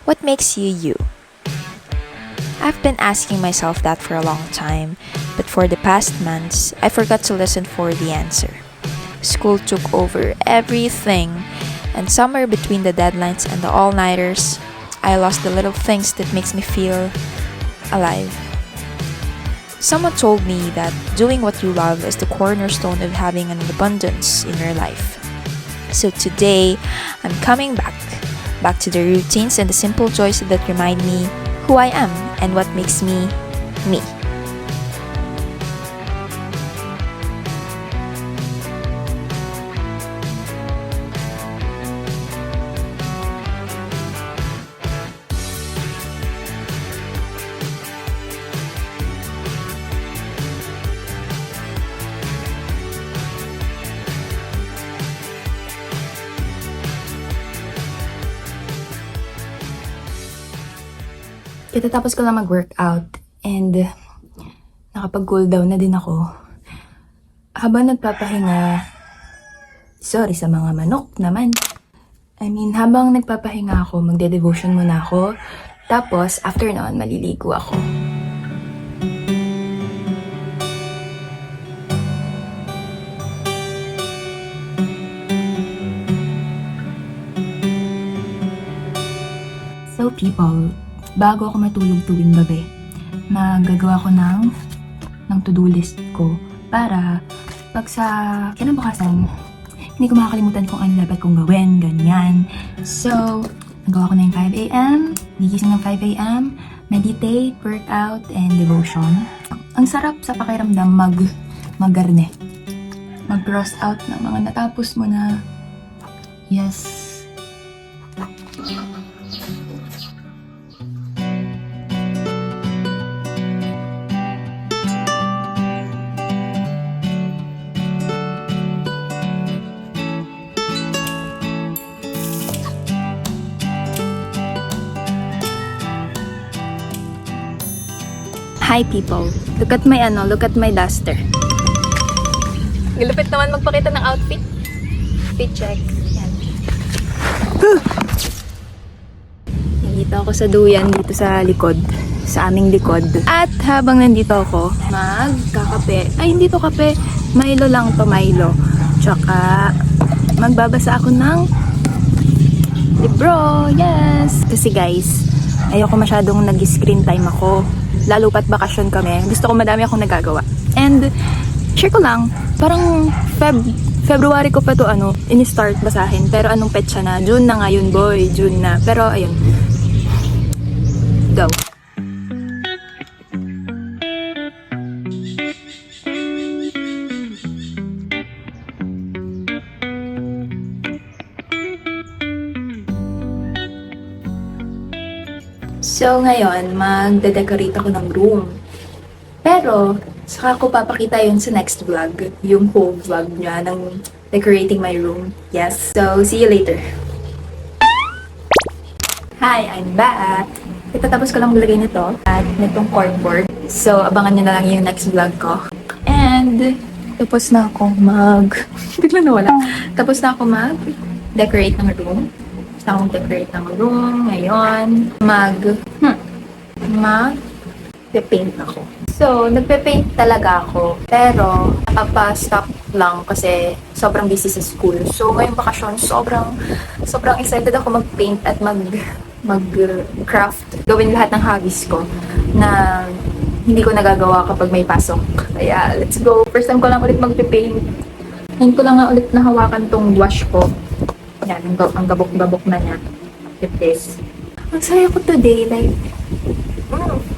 What makes you you? I've been asking myself that for a long time, but for the past months, I forgot to listen for the answer. School took over everything, and somewhere between the deadlines and the all-nighters, I lost the little things that makes me feel alive. Someone told me that doing what you love is the cornerstone of having an abundance in your life. So today, I'm coming back to the routines and the simple joys that remind me who I am and what makes me me. Katatapos ko lang mag-workout and nakapag-cool down na din ako. Habang nagpapahinga, sorry sa mga manok naman. Habang nagpapahinga ako, magde-devotion muna ako. Tapos, after noon, maliligo ako. So people, bago ako matulog tuwing gabi, magagawa ko ng to-do list ko para pag sa kinabukasan, hindi ko makakalimutan kung ano dapat kong gawin, ganyan. So, nagawa ko na yung 5 a.m., gigising ng 5 a.m., meditate, workout, and devotion. Ang sarap sa pakiramdam mag-garne. Mag-cross out ng mga natapos mo na. Yes. Hi people, look at my duster. Gilupit naman magpakita ng outfit. Fit check. Yan. Nandito ako sa duyan dito sa likod, sa aming likod. At habang nandito ako, magkakape. Ay, hindi to kape. Milo lang to, Milo. Tsaka, magbabasa ako ng libro. Yes! Kasi guys, ayoko masyadong nag-screen time ako. Lalo pat bakasyon kami. Gusto ko madami akong nagagawa. And, share ko lang, parang February ko pa to in-start basahin. Pero anong petsa na? June na ngayon, boy. June na. Pero, ayun. Go. So, ngayon, magde-decorate ako ng room. Pero, saka ko papakita yun sa next vlog. Yung whole vlog niya ng decorating my room. Yes. So, see you later. Hi, I'm back! Itatapos ko lang maglagay nito at nitong corkboard. So, abangan nyo na lang yung next vlog ko. And, tapos na akong bigla nawala. Tapos na ako mag-decorate ng room. Decorate ng room ngayon. Magpe-paint ako. So, nagpe-paint talaga ako. Pero, nakapa-stop lang kasi sobrang busy sa school. So, ngayong bakasyon, sobrang excited ako mag-paint at mag-craft. Gawin lahat ng hobbies ko na hindi ko nagagawa kapag may pasok. Kaya, let's go. First time ko lang ulit magpe-paint. Ngayon ko lang nga ulit nahawakan tong wash ko. Yan, ang gabok-gabok na niya. With this. Ang saya ko today, like,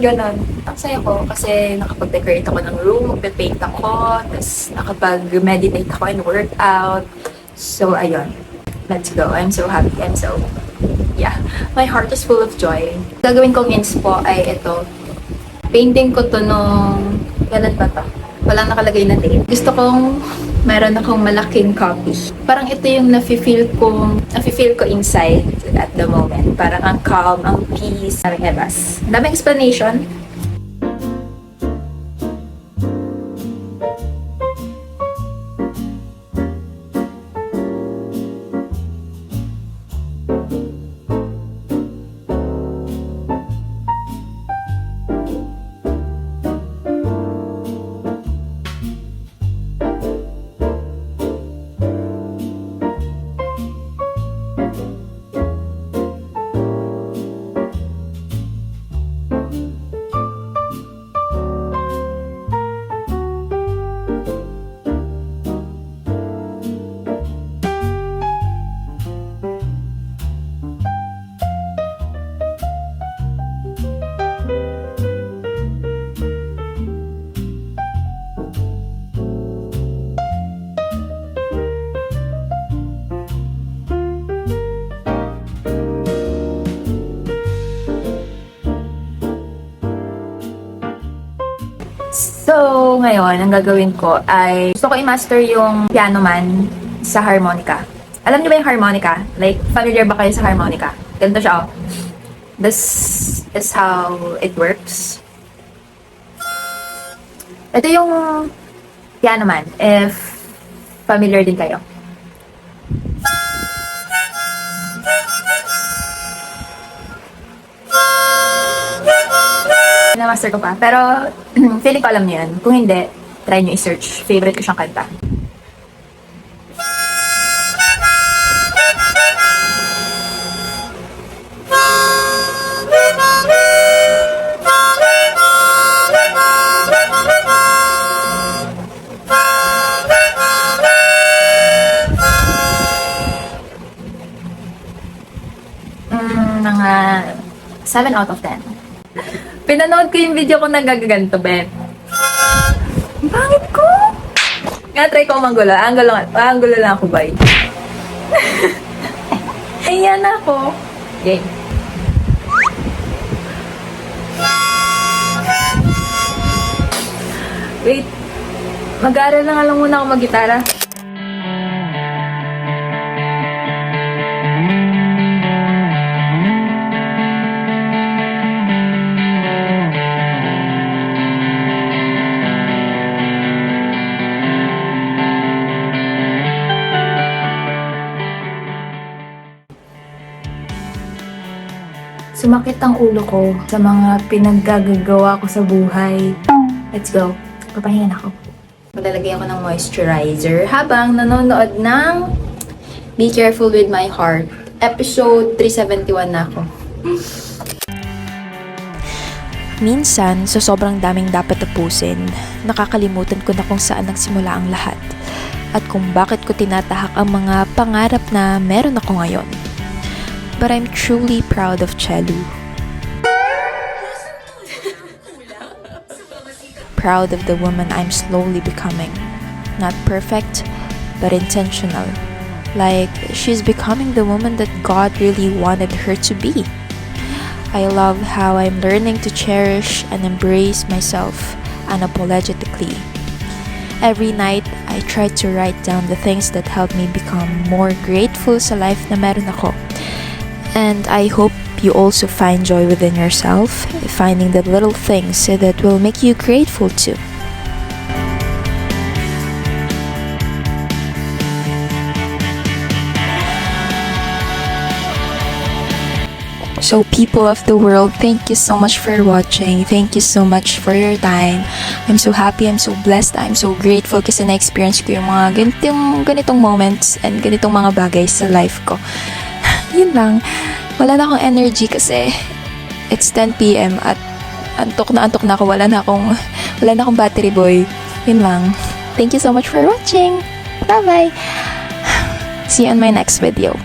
ganon. Ang saya ko kasi nakapag-decorate ako ng room, magpe-paint ako, tapos nakapag-meditate ako and workout. So, ayun. Let's go. I'm so happy. My heart is full of joy. Gagawin kong inspo ay ito. Painting ko to nung, kailan ba to? Walang nakalagay na date. Gusto kong meron akong malaking copy. Parang ito yung nafe-feel ko inside at the moment. Parang ang calm, ang peace, ang ebas. Daming explanation. So, ngayon, ang gagawin ko ay gusto ko i-master yung piano man sa harmonica. Alam niyo ba yung harmonica? Like, familiar ba kayo sa harmonica? Ganito siya, oh. This is how it works. Ito yung piano man, if familiar din kayo. Na-master ko pa. Pero, feeling ko alam niyo yan. Kung hindi, try niyo i-search. Favorite ko siyang kanta. Mga 7 out of 10. Pinanood ko yung video ko na gagaganto, Ben. Ang pangit ko! Nga, try ko manggulo. Anggulo lang ako, bye. Ayan ako. Game. Wait. Mag-aaral na nga lang muna ako mag-gitara. Sumakit ang ulo ko sa mga pinaggagawa ko sa buhay. Let's go. Papahinga na ako. Maglalagay ako ng moisturizer habang nanonood ng Be Careful With My Heart. Episode 371 na ako. Minsan, sa sobrang daming dapat tapusin, nakakalimutan ko na kung saan nagsimula ang lahat at kung bakit ko tinatahak ang mga pangarap na meron ako ngayon. But I'm truly proud of Chelu. Proud of the woman I'm slowly becoming. Not perfect, but intentional. Like, she's becoming the woman that God really wanted her to be. I love how I'm learning to cherish and embrace myself unapologetically. Every night, I try to write down the things that help me become more grateful sa life na meron ako. And I hope you also find joy within yourself, finding the little things that will make you grateful too. So people of the world, thank you so much for watching. Thank you so much for your time. I'm so happy, I'm so blessed, I'm so grateful kasi na-experience ko yung mga ganitong moments and ganitong mga bagay sa life ko. Yun lang. Wala na akong energy kasi it's 10 p.m. at antok na ako. Wala na akong battery boy. Yun lang. Thank you so much for watching. Bye-bye. See you on my next video.